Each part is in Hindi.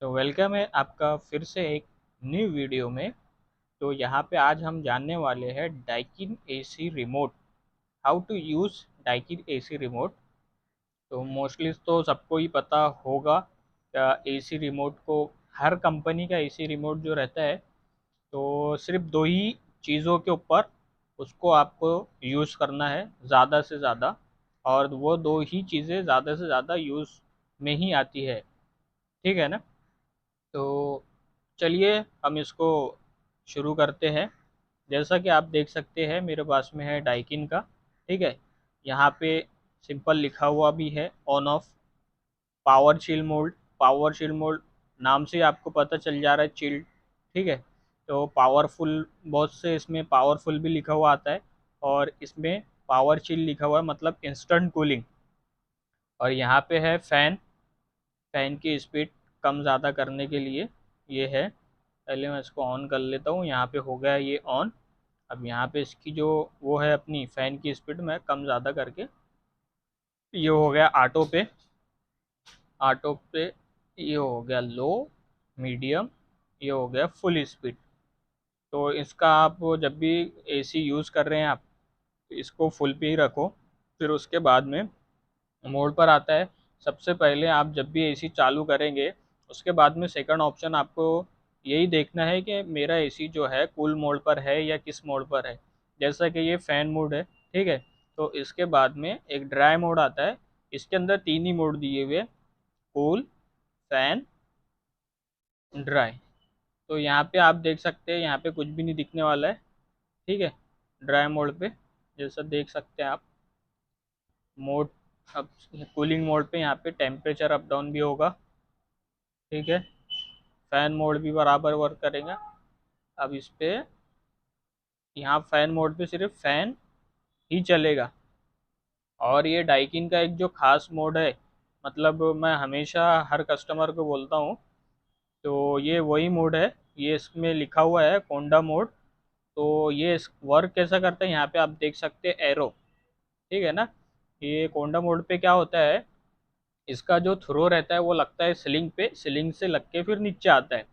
तो वेलकम है आपका फिर से एक न्यू वीडियो में। तो यहाँ पे आज हम जानने वाले हैं Daikin AC remote, how to use Daikin AC remote. तो मोस्टली तो सबको ही पता होगा एसी रिमोट को। हर कंपनी का एसी रिमोट जो रहता है तो सिर्फ दो ही चीज़ों के ऊपर उसको आपको यूज़ करना है ज़्यादा से ज़्यादा, और वो दो ही चीज़ें ज़्यादा से ज़्यादा यूज़ में ही आती है। ठीक है ना। तो चलिए हम इसको शुरू करते हैं। जैसा कि आप देख सकते हैं मेरे पास में है डाइकिन का। ठीक है। यहाँ पे सिंपल लिखा हुआ भी है on off. Power chill mode, power chill mode नाम से आपको पता चल जा रहा है चिल्ड। ठीक है। तो पावरफुल, बहुत से इसमें पावरफुल भी लिखा हुआ आता है, और इसमें पावर चिल लिखा हुआ है मतलब इंस्टेंट कूलिंग। और यहाँ पे है फ़ैन, फ़ैन की स्पीड कम ज़्यादा करने के लिए ये है। पहले मैं इसको ऑन कर लेता हूँ। यहाँ पे हो गया ये ऑन। अब यहाँ पे इसकी जो वो है अपनी फ़ैन की स्पीड में कम ज़्यादा करके ये हो गया ऑटो पे। ऑटो पे ये हो गया लो, मीडियम, ये हो गया फुल स्पीड। तो इसका आप जब भी एसी यूज़ कर रहे हैं आप, तो इसको फुल पे ही रखो। फिर उसके बाद में मोड पर आता है। सबसे पहले आप जब भी एसी चालू करेंगे उसके बाद में सेकंड ऑप्शन आपको यही देखना है कि मेरा एसी जो है कूल मोड पर है या किस मोड पर है। जैसा कि ये फ़ैन मोड है। ठीक है। तो इसके बाद में एक ड्राई मोड आता है। इसके अंदर तीन ही मोड दिए हुए, कूल, फ़ैन, ड्राई। तो यहाँ पे आप देख सकते हैं यहाँ पे कुछ भी नहीं दिखने वाला है। ठीक है। ड्राई मोड पे जैसा देख सकते हैं आप मोड। अब कूलिंग मोड पे यहाँ पे टेम्परेचर अप डाउन भी होगा। ठीक है। फ़ैन मोड भी बराबर वर्क करेगा। अब इस पे यहाँ फ़ैन मोड पे सिर्फ फ़ैन ही चलेगा। और ये डाइकिन का एक जो ख़ास मोड है, मतलब मैं हमेशा हर कस्टमर को बोलता हूँ, तो ये वही मोड है। ये इसमें लिखा हुआ है कोंडा मोड। तो ये वर्क कैसा करता है यहाँ पे आप देख सकते हैं एरो। ठीक है ना। ये कोंडा मोड पे क्या होता है, इसका जो थ्रो रहता है वो लगता है सीलिंग पे, सीलिंग से लग के फिर नीचे आता है।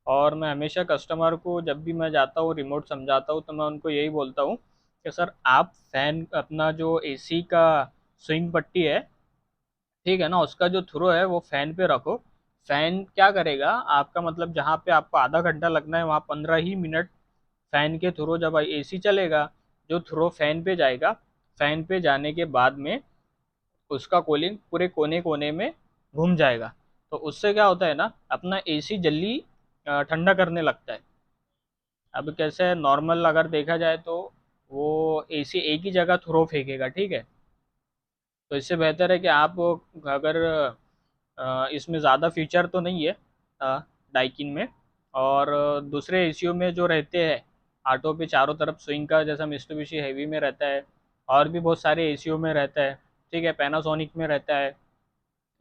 और मैं हमेशा कस्टमर को जब भी मैं जाता हूँ रिमोट समझाता हूँ तो मैं उनको यही बोलता हूँ कि सर आप फैन अपना जो एसी का स्विंग पट्टी है, ठीक है ना, उसका जो थ्रो है वो फैन पे रखो। फैन क्या करेगा आपका, मतलब जहाँ पे आपको आधा घंटा लगना है वहाँ 15 ही मिनट फैन के थ्रो जब एसी चलेगा, जो थ्रो फैन पे जाएगा, फैन पे जाने के बाद में उसका कूलिंग पूरे कोने कोने में घूम जाएगा। तो उससे क्या होता है ना, अपना एसी जल्दी ठंडा करने लगता है। अब कैसे है, नॉर्मल अगर देखा जाए तो वो एसी एक ही जगह थ्रो फेंकेगा। ठीक है। तो इससे बेहतर है कि आप अगर इसमें ज़्यादा फीचर तो नहीं है डाइकिन में। और दूसरे एसीओ में जो रहते हैं ऑटो पे चारों तरफ स्विंग का, जैसा मित्सुबिशी हेवी में रहता है, और भी बहुत सारे एसीओ में रहता है। ठीक है। पैनासोनिक में रहता है,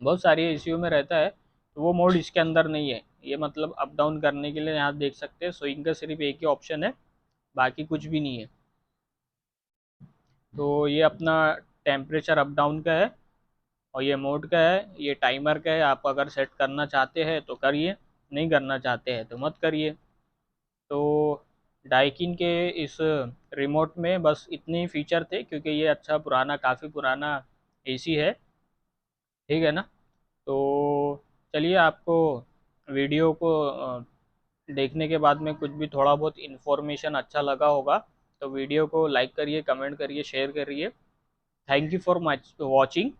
बहुत सारी एसीओ में रहता है। तो वो मोड इसके अंदर नहीं है। ये मतलब अप डाउन करने के लिए यहाँ देख सकते हैं स्विंग का सिर्फ एक ही ऑप्शन है, बाकी कुछ भी नहीं है। तो ये अपना टेम्परेचर अप डाउन का है, और ये मोड का है, ये टाइमर का है। आप अगर सेट करना चाहते हैं तो करिए, नहीं करना चाहते हैं तो मत करिए। तो डाइकिन के इस रिमोट में बस इतने ही फीचर थे, क्योंकि ये अच्छा पुराना, काफ़ी पुराना एसी है। ठीक है ना। तो चलिए, आपको वीडियो को देखने के बाद में कुछ भी थोड़ा बहुत इन्फॉर्मेशन अच्छा लगा होगा तो वीडियो को लाइक करिए, कमेंट करिए, शेयर करिए। Thank you for much watching.